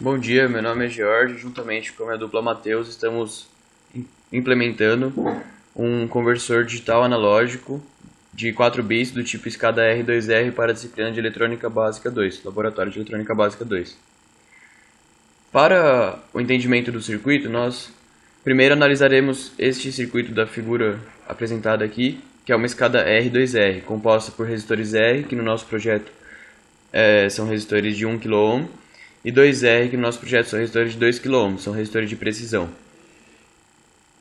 Bom dia, meu nome é George. Juntamente com a minha dupla Matheus, estamos implementando um conversor digital analógico de 4 bits do tipo escada R2R para a disciplina de Eletrônica Básica 2, Laboratório de Eletrônica Básica 2. Para o entendimento do circuito, nós primeiro analisaremos este circuito da figura apresentada aqui, que é uma escada R2R, composta por resistores R, que no nosso projeto são resistores de 1 kΩ, e 2R, que no nosso projeto são resistores de 2 kΩ, são resistores de precisão.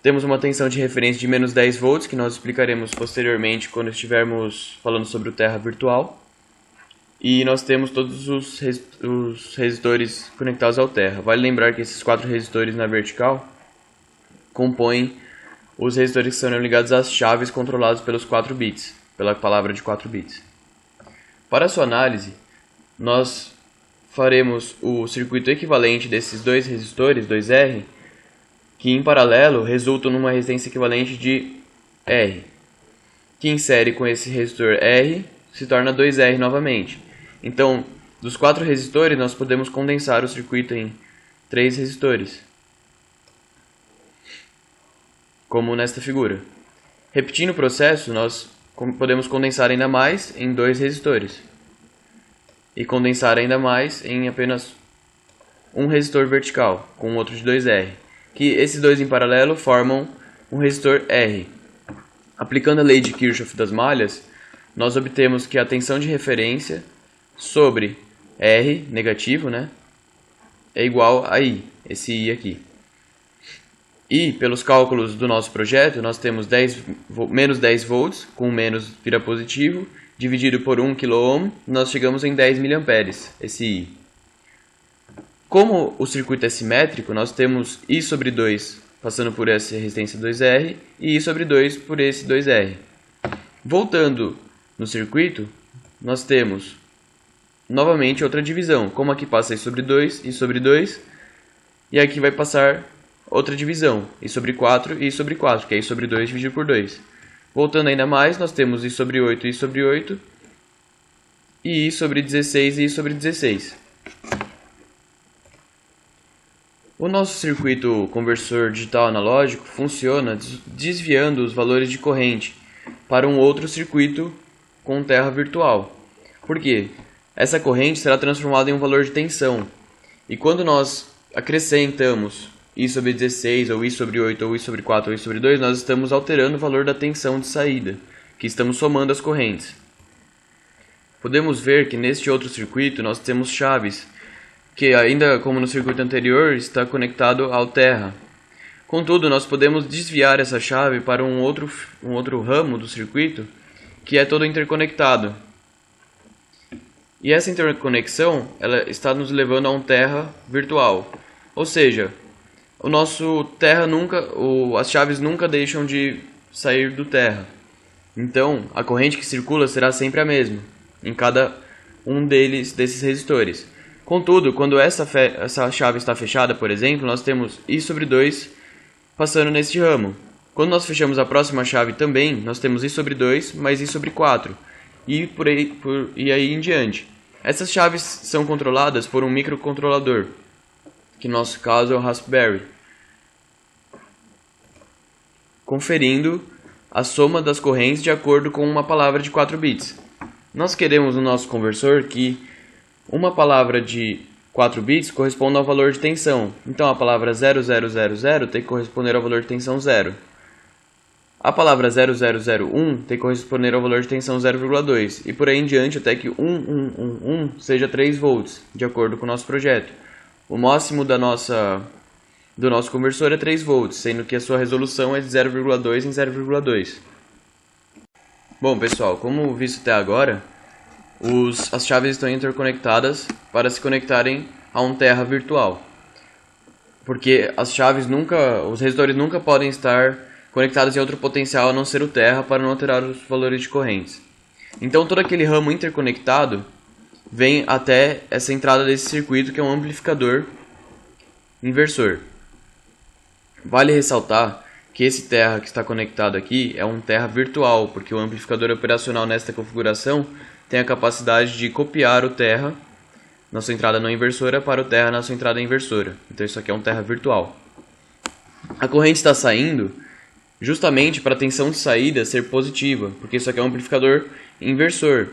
Temos uma tensão de referência de menos 10 volts, que nós explicaremos posteriormente quando estivermos falando sobre o Terra virtual. E nós temos todos os resistores conectados ao Terra. Vale lembrar que esses 4 resistores na vertical compõem os resistores que são ligados às chaves controladas pelos 4 bits, pela palavra de 4 bits. Para a sua análise, nós faremos o circuito equivalente desses dois resistores, 2R, que em paralelo resultam numa resistência equivalente de R, que em série com esse resistor R se torna 2R novamente. Então, dos 4 resistores, nós podemos condensar o circuito em 3 resistores, como nesta figura. Repetindo o processo, nós podemos condensar ainda mais em 2 resistores e condensar ainda mais em apenas um resistor vertical, com outro de 2R, que esses dois em paralelo formam um resistor R. Aplicando a lei de Kirchhoff das malhas, nós obtemos que a tensão de referência sobre R, negativo, é igual a I, esse I aqui. E, pelos cálculos do nosso projeto, nós temos menos 10 volts, com menos vira positivo, dividido por 1 kΩ, nós chegamos em 10 mA, esse I. Como o circuito é simétrico, nós temos I sobre 2 passando por essa resistência 2R e I sobre 2 por esse 2R. Voltando no circuito, nós temos novamente outra divisão. Como aqui passa I sobre 2, I sobre 2, e aqui vai passar outra divisão, I sobre 4 e I sobre 4, que é I sobre 2 dividido por 2. Voltando ainda mais, nós temos I sobre 8 e I sobre 8, e I sobre 16 e I sobre 16. O nosso circuito conversor digital analógico funciona desviando os valores de corrente para um outro circuito com terra virtual. Por quê? Essa corrente será transformada em um valor de tensão. E quando nós acrescentamos I sobre 16, ou I sobre 8, ou I sobre 4, ou I sobre 2, nós estamos alterando o valor da tensão de saída, que estamos somando as correntes. Podemos ver que neste outro circuito nós temos chaves, que ainda como no circuito anterior, está conectado ao terra. Contudo, nós podemos desviar essa chave para um outro ramo do circuito, que é todo interconectado. E essa interconexão ela está nos levando a um terra virtual, ou seja, o nosso terra as chaves nunca deixam de sair do terra. Então, a corrente que circula será sempre a mesma em cada um desses resistores. Contudo, quando essa chave está fechada, por exemplo, nós temos I sobre 2 passando neste ramo. Quando nós fechamos a próxima chave também, nós temos I sobre 2 mais I sobre 4 e aí em diante. Essas chaves são controladas por um microcontrolador, que no nosso caso é o Raspberry, conferindo a soma das correntes de acordo com uma palavra de 4 bits. Nós queremos no nosso conversor que uma palavra de 4 bits corresponda ao valor de tensão. Então a palavra 0000 tem que corresponder ao valor de tensão 0. A palavra 0001 tem que corresponder ao valor de tensão 0,2. E por aí em diante até que 1111 seja 3 volts, de acordo com o nosso projeto. O máximo do nosso conversor é 3 volts, sendo que a sua resolução é de 0,2 em 0,2. Bom pessoal, como visto até agora, as chaves estão interconectadas para se conectarem a um terra virtual. Porque os resistores nunca podem estar conectados em outro potencial a não ser o terra para não alterar os valores de correntes. Então todo aquele ramo interconectado vem até essa entrada desse circuito que é um amplificador inversor. Vale ressaltar que esse terra que está conectado aqui é um terra virtual, porque o amplificador operacional nesta configuração tem a capacidade de copiar o terra na sua entrada não inversora para o terra na sua entrada inversora. Então isso aqui é um terra virtual. A corrente está saindo justamente para a tensão de saída ser positiva, porque isso aqui é um amplificador inversor.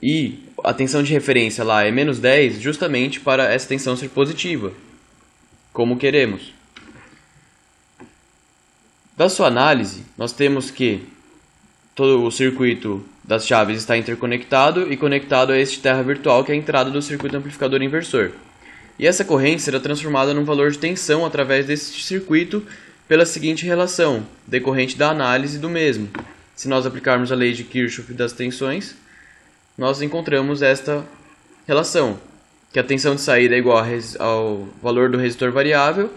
E a tensão de referência lá é menos 10 justamente para essa tensão ser positiva, como queremos. Da sua análise, nós temos que todo o circuito das chaves está interconectado e conectado a este terra virtual que é a entrada do circuito amplificador inversor. E essa corrente será transformada num valor de tensão através desse circuito pela seguinte relação, decorrente da análise do mesmo. Se nós aplicarmos a lei de Kirchhoff das tensões, nós encontramos esta relação, que a tensão de saída é igual ao valor do resistor variável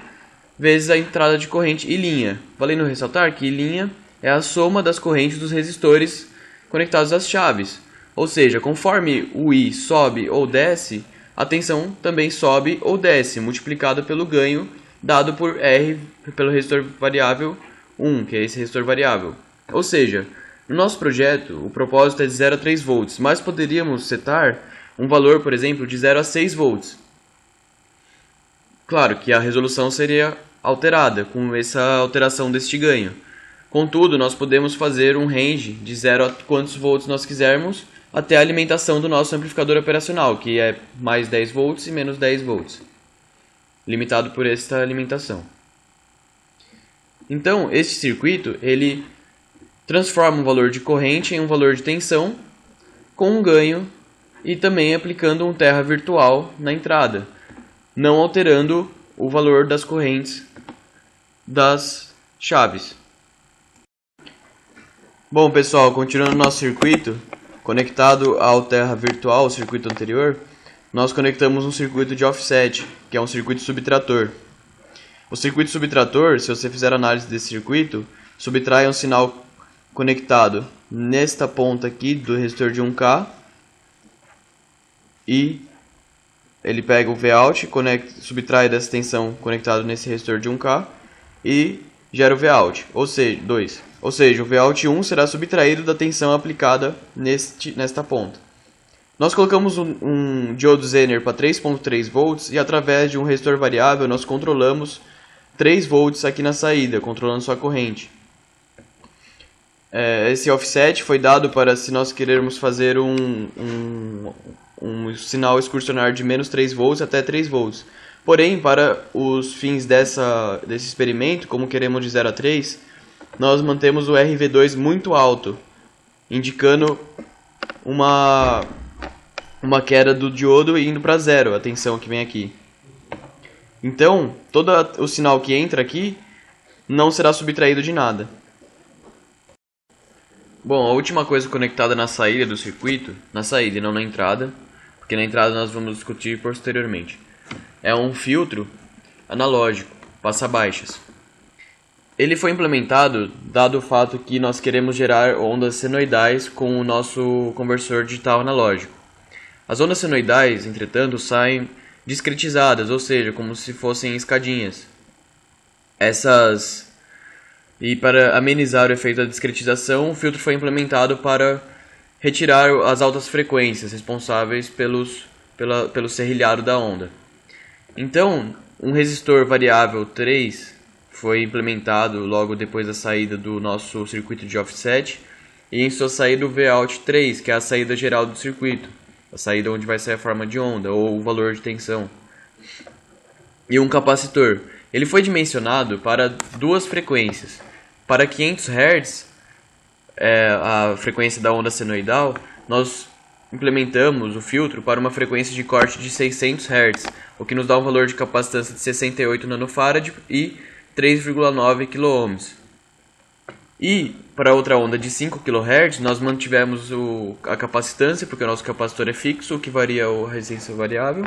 vezes a entrada de corrente I'. Valendo ressaltar que I' é a soma das correntes dos resistores conectados às chaves. Ou seja, conforme o I sobe ou desce, a tensão também sobe ou desce, multiplicado pelo ganho dado por R pelo resistor variável 1, que é esse resistor variável. Ou seja, no nosso projeto, o propósito é de 0 a 3 volts, mas poderíamos setar um valor, por exemplo, de 0 a 6 volts. Claro que a resolução seria alterada com essa alteração deste ganho. Contudo, nós podemos fazer um range de 0 a quantos volts nós quisermos até a alimentação do nosso amplificador operacional, que é mais 10 volts e menos 10 volts, limitado por esta alimentação. Então, este circuito ele transforma um valor de corrente em um valor de tensão com um ganho e também aplicando um terra virtual na entrada, não alterando o valor das correntes das chaves. Bom, pessoal, continuando nosso circuito, conectado ao terra virtual, o circuito anterior, nós conectamos um circuito de offset, que é um circuito subtrator. O circuito subtrator, se você fizer análise desse circuito, subtrai um sinal conectado nesta ponta aqui do resistor de 1K e ele pega o Vout, subtrai dessa tensão conectado nesse resistor de 1K e gera o Vout, ou seja, 2. Ou seja, o Vout 1 será subtraído da tensão aplicada nesta ponta. Nós colocamos um diodo Zener para 3.3 volts e através de um resistor variável nós controlamos 3 volts aqui na saída, controlando sua corrente. Esse offset foi dado para se nós querermos fazer um sinal excursionar de menos 3 volts até 3 volts. Porém, para os fins desse experimento, como queremos de 0 a 3, nós mantemos o RV2 muito alto, indicando uma queda do diodo indo para 0, a tensão que vem aqui. Então, todo o sinal que entra aqui não será subtraído de nada. Bom, a última coisa conectada na saída do circuito, na saída e não na entrada, porque na entrada nós vamos discutir posteriormente, é um filtro analógico, passa-baixas. Ele foi implementado dado o fato que nós queremos gerar ondas senoidais com o nosso conversor digital analógico. As ondas senoidais, entretanto, saem discretizadas, ou seja, como se fossem escadinhas. E para amenizar o efeito da discretização, o filtro foi implementado para retirar as altas frequências responsáveis pelo serrilhado da onda. Então, um resistor variável 3 foi implementado logo depois da saída do nosso circuito de offset e em sua saída o Vout 3, que é a saída geral do circuito, a saída onde vai sair a forma de onda ou o valor de tensão. E um capacitor. Ele foi dimensionado para duas frequências. Para 500 Hz, a frequência da onda senoidal, nós implementamos o filtro para uma frequência de corte de 600 Hz, o que nos dá um valor de capacitância de 68 nanofarad e 3,9 kΩ. E para outra onda de 5 kHz, nós mantivemos a capacitância, porque o nosso capacitor é fixo, o que varia a resistência variável,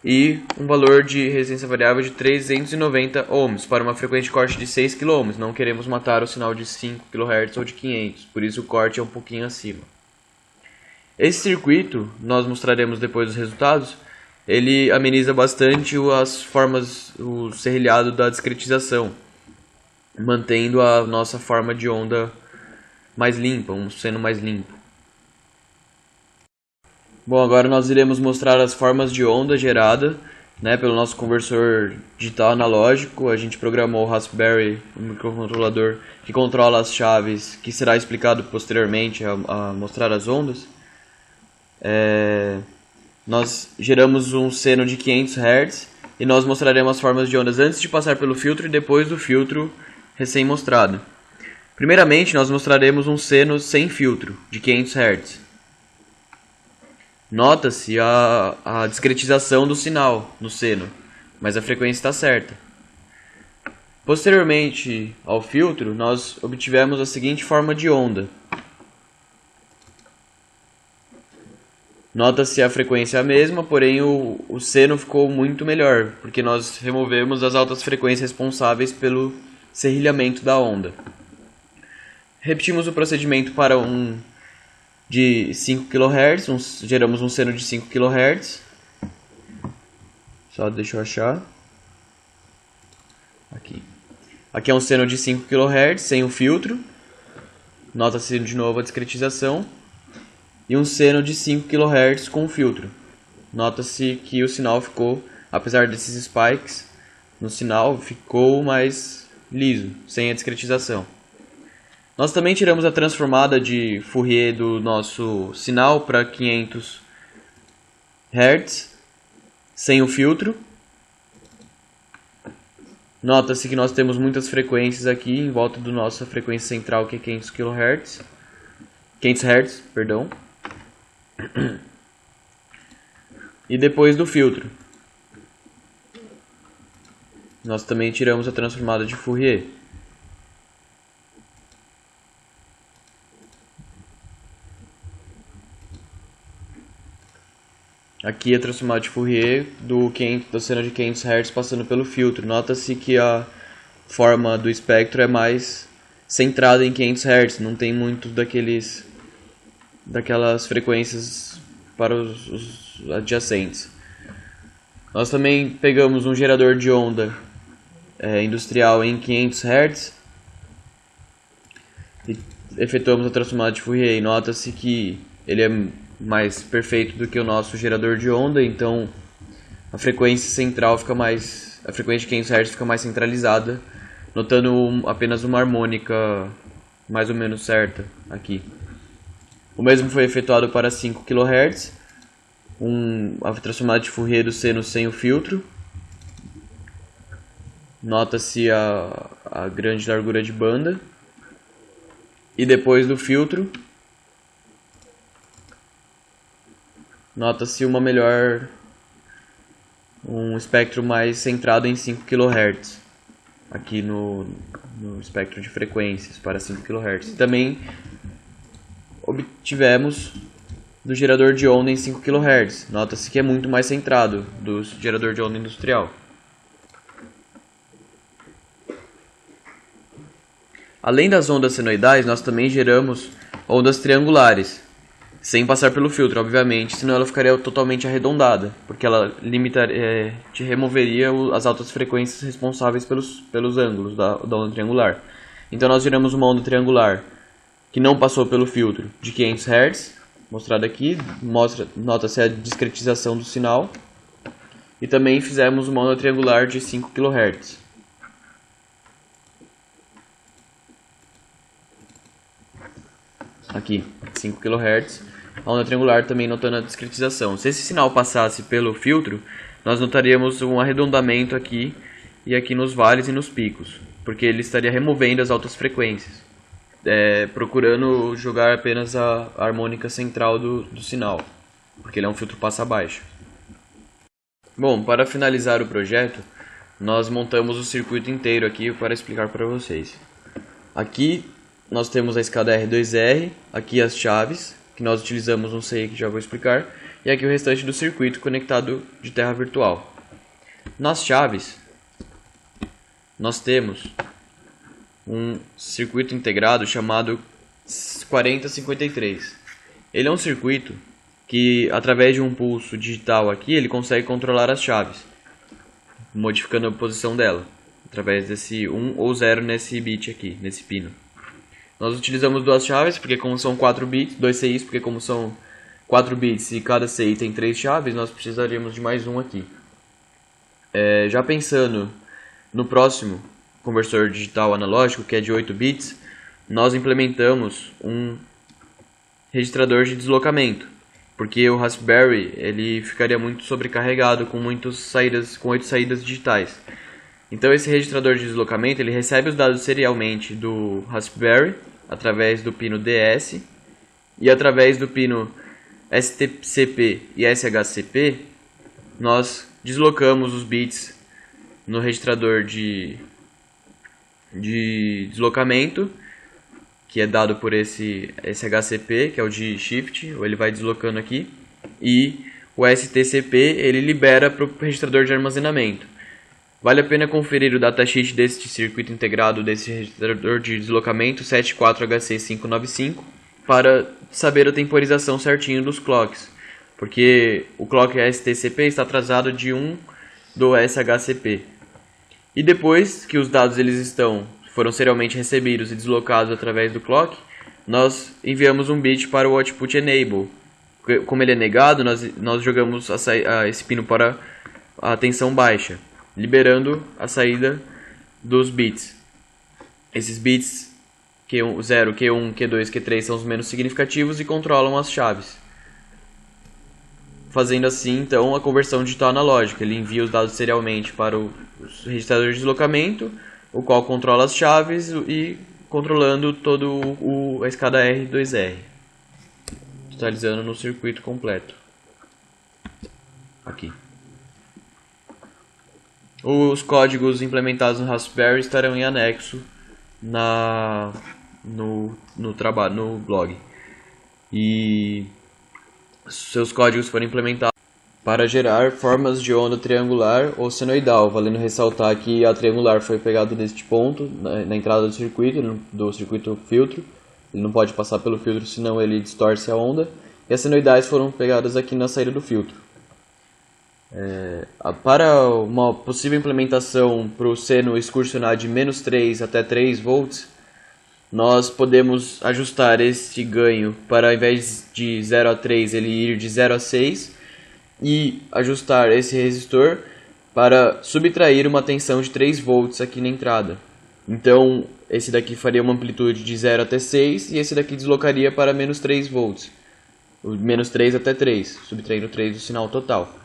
e um valor de resistência variável de 390 ohms para uma frequência de corte de 6 kΩ. Não queremos matar o sinal de 5 kHz ou de 500, por isso o corte é um pouquinho acima. Esse circuito, nós mostraremos depois os resultados, ele ameniza bastante as formas, o serrilhado da discretização, mantendo a nossa forma de onda mais limpa, um seno mais limpo. Bom, agora nós iremos mostrar as formas de onda gerada, né, pelo nosso conversor digital analógico. A gente programou o Raspberry, um microcontrolador que controla as chaves, que será explicado posteriormente a mostrar as ondas. Nós geramos um seno de 500 Hz e nós mostraremos as formas de ondas antes de passar pelo filtro e depois do filtro recém-mostrado. Primeiramente, nós mostraremos um seno sem filtro, de 500 Hz. Nota-se a discretização do sinal no seno, mas a frequência está certa. Posteriormente ao filtro, nós obtivemos a seguinte forma de onda. Nota-se a frequência a mesma, porém o seno ficou muito melhor, porque nós removemos as altas frequências responsáveis pelo serrilhamento da onda. Repetimos o procedimento para um de 5 kHz, geramos um seno de 5 kHz. Só deixa eu achar. Aqui é um seno de 5 kHz sem o filtro. Nota-se de novo a discretização. E um seno de 5 kHz com filtro. Nota-se que o sinal ficou, apesar desses spikes no sinal, ficou mais liso, sem a discretização. Nós também tiramos a transformada de Fourier do nosso sinal para 500 Hz, sem o filtro. Nota-se que nós temos muitas frequências aqui em volta da nossa frequência central, que é 500 kHz. 500 Hz, perdão. E depois do filtro, nós também tiramos a transformada de Fourier. Aqui a transformada de Fourier do seno de 500 Hz passando pelo filtro. Nota-se que a forma do espectro é mais centrada em 500 Hz, não tem muito daquelas frequências para os adjacentes. Nós também pegamos um gerador de onda industrial em 500 Hz e efetuamos a transformada de Fourier. E nota-se que ele é mais perfeito do que o nosso gerador de onda, então a frequência central fica mais, a frequência de 500 Hz fica mais centralizada, notando apenas uma harmônica mais ou menos certa aqui. O mesmo foi efetuado para 5 kHz, a transformada de Fourier do seno sem o filtro. Nota-se a grande largura de banda. E depois do filtro, nota-se um espectro mais centrado em 5 kHz. Aqui no espectro de frequências para 5 kHz. Também obtivemos do gerador de onda em 5 kHz. Nota-se que é muito mais centrado do gerador de onda industrial. Além das ondas senoidais, nós também geramos ondas triangulares, sem passar pelo filtro, obviamente, senão ela ficaria totalmente arredondada, porque ela removeria as altas frequências responsáveis pelos ângulos da onda triangular. Então nós geramos uma onda triangular que não passou pelo filtro de 500 Hz, mostrado aqui, nota-se a discretização do sinal, e também fizemos uma onda triangular de 5 kHz. Aqui, 5 kHz, a onda triangular também notando a discretização. Se esse sinal passasse pelo filtro, nós notaríamos um arredondamento aqui e aqui nos vales e nos picos, porque ele estaria removendo as altas frequências, procurando jogar apenas a harmônica central do sinal, porque ele é um filtro passa abaixo. Bom, para finalizar o projeto, nós montamos o circuito inteiro aqui para explicar para vocês. Aqui nós temos a escada R2R, aqui as chaves, que nós utilizamos um CI que já vou explicar, e aqui o restante do circuito conectado de terra virtual. Nas chaves, nós temos um circuito integrado chamado 4053. Ele é um circuito que, através de um pulso digital aqui, ele consegue controlar as chaves, modificando a posição dela, através desse 1 ou 0 nesse bit aqui, nesse pino. Nós utilizamos duas chaves, porque como são 4 bits, 2 CIs, porque como são 4 bits e cada CI tem 3 chaves, nós precisaríamos de mais um aqui. Já pensando no próximo conversor digital analógico, que é de 8 bits, nós implementamos um registrador de deslocamento, porque o Raspberry ele ficaria muito sobrecarregado com 8 saídas digitais. Então esse registrador de deslocamento ele recebe os dados serialmente do Raspberry através do pino DS e através do pino STCP e SHCP nós deslocamos os bits no registrador de deslocamento, que é dado por esse SHCP, que é o de shift, ou ele vai deslocando aqui, e o STCP ele libera para o registrador de armazenamento. Vale a pena conferir o datasheet deste circuito integrado desse registrador de deslocamento 74HC595 para saber a temporização certinho dos clocks, porque o clock STCP está atrasado de 1 do SHCP. E depois que os dados foram serialmente recebidos e deslocados através do clock, nós enviamos um bit para o output enable. Como ele é negado, nós jogamos esse pino para a tensão baixa, liberando a saída dos bits. Esses bits Q0, Q1, Q2, Q3 são os menos significativos e controlam as chaves. Fazendo assim, então, a conversão digital analógica. Ele envia os dados serialmente para o registrador de deslocamento, o qual controla as chaves e controlando todo a escada R2R, totalizando no circuito completo. Aqui. Os códigos implementados no Raspberry estarão em anexo no blog. E seus códigos foram implementados para gerar formas de onda triangular ou senoidal, valendo ressaltar que a triangular foi pegada neste ponto, na entrada do circuito filtro. Ele não pode passar pelo filtro, senão ele distorce a onda. E as senoidais foram pegadas aqui na saída do filtro. Para uma possível implementação para o seno excursionar de -3 até 3 volts, nós podemos ajustar este ganho para, ao invés de 0 a 3, ele ir de 0 a 6 e ajustar esse resistor para subtrair uma tensão de 3 volts aqui na entrada. Então, esse daqui faria uma amplitude de 0 até 6 e esse daqui deslocaria para -3 volts. O -3 até 3, subtraindo 3 do sinal total.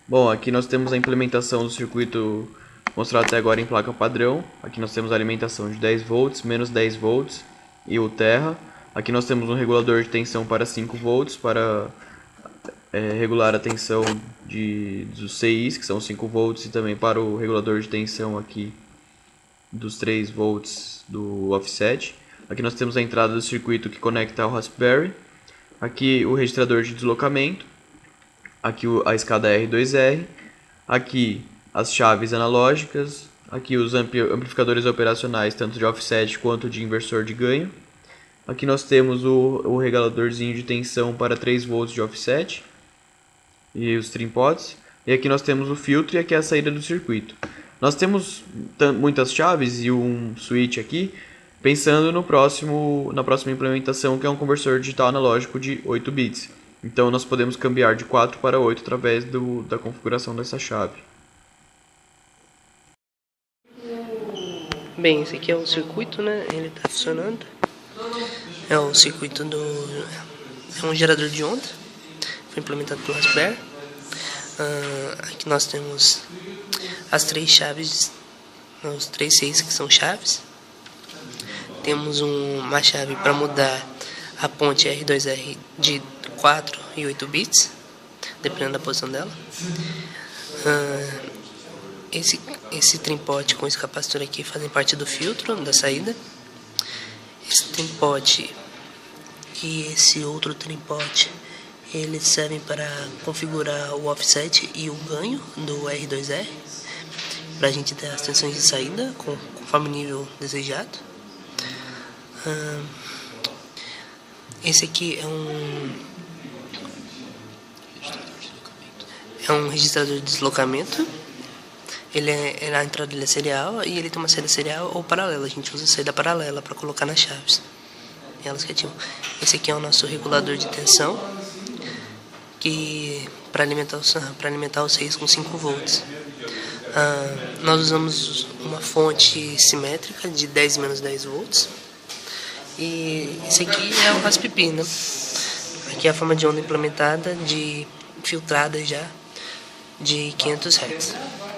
Bom, aqui nós temos a implementação do circuito mostrado até agora em placa padrão. Aqui nós temos a alimentação de 10 volts, -10 volts e o terra. Aqui nós temos um regulador de tensão para 5 volts para regular a tensão dos CIs, que são 5 volts, e também para o regulador de tensão aqui dos 3 volts do offset. Aqui nós temos a entrada do circuito que conecta ao Raspberry. Aqui o registrador de deslocamento. Aqui a escada R2R. Aqui as chaves analógicas. Aqui os amplificadores operacionais, tanto de offset quanto de inversor de ganho. Aqui nós temos o reguladorzinho de tensão para 3 volts de offset e os trimpods. E aqui nós temos o filtro e aqui é a saída do circuito. Nós temos muitas chaves e um switch aqui, pensando na próxima implementação, que é um conversor digital analógico de 8 bits. Então nós podemos cambiar de 4 para 8 através da configuração dessa chave. Bem, esse aqui é o circuito, né? Ele está funcionando. É o circuito é um gerador de onda. Foi implementado pelo Raspberry. Aqui nós temos as 3 chaves, os 3 CIs que são chaves. Temos uma chave para mudar a ponte R2R de 4 e 8 bits, dependendo da posição dela. Esse trimpote com esse capacitor aqui fazem parte do filtro da saída. Esse trimpote e esse outro trimpote, eles servem para configurar o offset e o ganho do R2R, para a gente ter as tensões de saída conforme o nível desejado. Esse aqui é um registrador de deslocamento. A entrada dele é serial e ele tem uma saída serial ou paralela. A gente usa a saída paralela para colocar nas chaves. elas que ativam. Esse aqui é o nosso regulador de tensão, que para alimentar os seios com 5 volts. Nós usamos uma fonte simétrica de 10 menos 10 volts. E esse aqui é o Raspberry, né? Aqui é a forma de onda implementada, filtrada já, de 500 Hz.